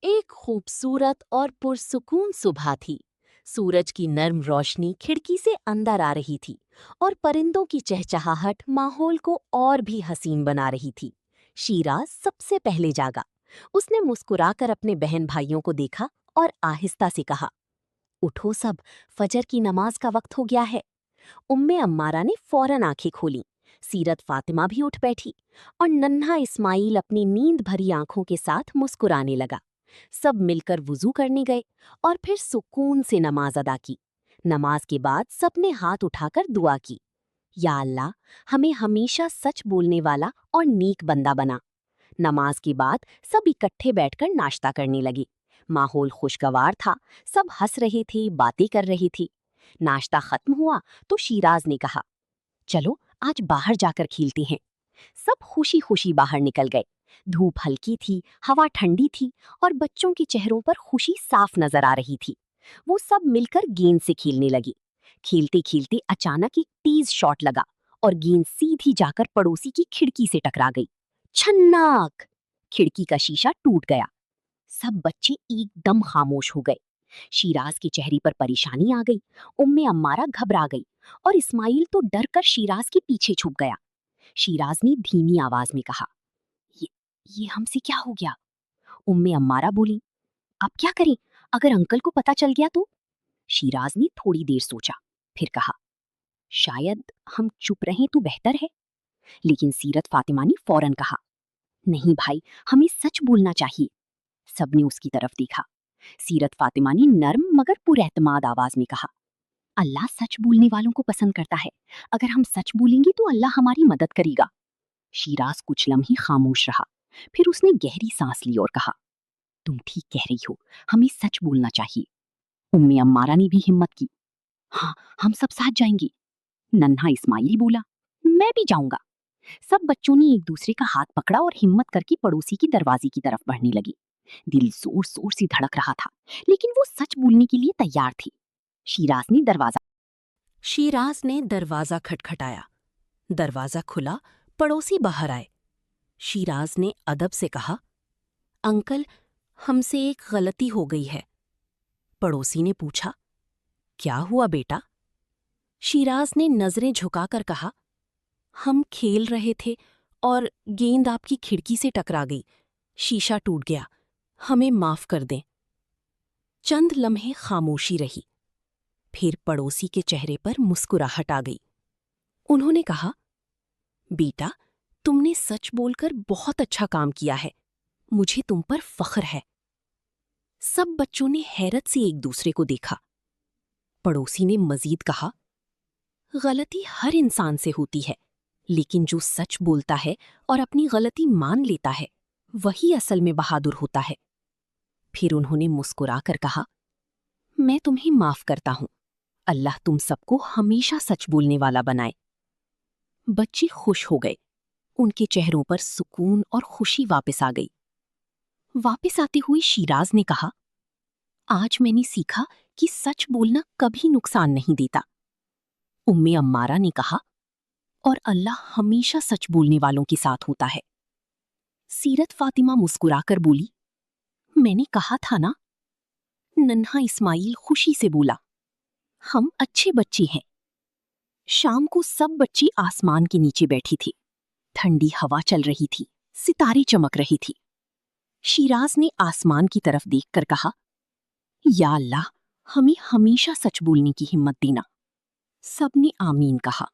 एक खूबसूरत और पुरसुकून सुबह थी। सूरज की नर्म रोशनी खिड़की से अंदर आ रही थी और परिंदों की चहचहाहट माहौल को और भी हसीन बना रही थी। शीराज सबसे पहले जागा। उसने मुस्कुराकर अपने बहन भाइयों को देखा और आहिस्ता से कहा, उठो सब, फजर की नमाज का वक्त हो गया है। उम्मे अम्मारा ने फौरन आंखें खोलीं। सीरत फातिमा भी उठ बैठी और नन्हा इस्माइल अपनी नींद भरी आंखों के साथ मुस्कुराने लगा। सब मिलकर वुजू करने गए और फिर सुकून से नमाज अदा की। नमाज के बाद सबने हाथ उठाकर दुआ की, या अल्लाह, हमें हमेशा सच बोलने वाला और नेक बंदा बना। नमाज के बाद सब इकट्ठे बैठकर नाश्ता करने लगे। माहौल खुशगवार था, सब हंस रहे थे, बातें कर रही थी। नाश्ता खत्म हुआ तो शीराज ने कहा, चलो आज बाहर जाकर खेलते हैं। सब खुशी खुशी बाहर निकल गए। धूप हल्की थी, हवा ठंडी थी और बच्चों के चेहरों पर खुशी साफ नजर आ रही थी। वो सब मिलकर गेंद से खेलने लगी। खेलते खेलते अचानक एक तेज शॉट लगा और गेंद सीधी जाकर पड़ोसी की खिड़की से टकरा गई। छन्नाक! खिड़की का शीशा टूट गया। सब बच्चे एकदम खामोश हो गए। शीराज के चेहरे पर परेशानी आ गई। उम्मे अम्मारा घबरा गई और इस्माइल तो डर कर शीराज के पीछे छुप गया। शीराज ने धीमी आवाज में कहा, ये ये हमसे क्या हो गया? उम्मे अम्मारा बोली, अब क्या करें, अगर अंकल को पता चल गया तो? शीराज ने थोड़ी देर सोचा, फिर कहा, शायद हम चुप रहें तो बेहतर है। लेकिन सीरत फातिमा ने फौरन कहा, नहीं भाई, हमें सच बोलना चाहिए। सबने उसकी तरफ देखा। सीरत फातिमा ने नर्म मगर पुरएतमाद आवाज में कहा, अल्लाह सच बोलने वालों को पसंद करता है। अगर हम सच बोलेंगे तो अल्लाह हमारी मदद करेगा। शीराज कुछ लम्हे खामोश रहा, फिर उसने गहरी सांस ली और कहा, तुम ठीक कह रही हो, हमें सच बोलना चाहिए। उम्मे अम्मारा ने भी हिम्मत की, हाँ, हम सब साथ जाएंगे। नन्हा इस्माइल बोला, मैं भी जाऊंगा। सब बच्चों ने एक दूसरे का हाथ पकड़ा और हिम्मत करके पड़ोसी की दरवाजे की तरफ बढ़ने लगी। दिल जोर जोर से धड़क रहा था, लेकिन वो सच बोलने के लिए तैयार थी। शीराज ने दरवाजा खटखटाया। दरवाजा खुला, पड़ोसी बाहर आए। शीराज ने अदब से कहा, अंकल, हमसे एक गलती हो गई है। पड़ोसी ने पूछा, क्या हुआ बेटा? शीराज ने नजरें झुकाकर कहा, हम खेल रहे थे और गेंद आपकी खिड़की से टकरा गई। शीशा टूट गया, हमें माफ कर दें। चंद लम्हे खामोशी रही, फिर पड़ोसी के चेहरे पर मुस्कुराहट आ गई। उन्होंने कहा, बेटा, तुमने सच बोलकर बहुत अच्छा काम किया है। मुझे तुम पर फख्र है। सब बच्चों ने हैरत से एक दूसरे को देखा। पड़ोसी ने मजीद कहा, गलती हर इंसान से होती है, लेकिन जो सच बोलता है और अपनी गलती मान लेता है, वही असल में बहादुर होता है। फिर उन्होंने मुस्कुराकर कहा, मैं तुम्हें माफ करता हूं। अल्लाह तुम सबको हमेशा सच बोलने वाला बनाए। बच्चे खुश हो गए। उनके चेहरों पर सुकून और खुशी वापस आ गई। वापस आते हुए शीराज ने कहा, आज मैंने सीखा कि सच बोलना कभी नुकसान नहीं देता। उम्मे अम्मारा ने कहा, और अल्लाह हमेशा सच बोलने वालों के साथ होता है। सीरत फातिमा मुस्कुराकर बोली, मैंने कहा था ना। नन्हा इस्माइल खुशी से बोला, हम अच्छे बच्चे हैं। शाम को सब बच्चे आसमान के नीचे बैठी थी। ठंडी हवा चल रही थी, सितारे चमक रही थी। शीराज ने आसमान की तरफ देखकर कहा, या अल्लाह, हमें हमेशा सच बोलने की हिम्मत देना। सबने आमीन कहा।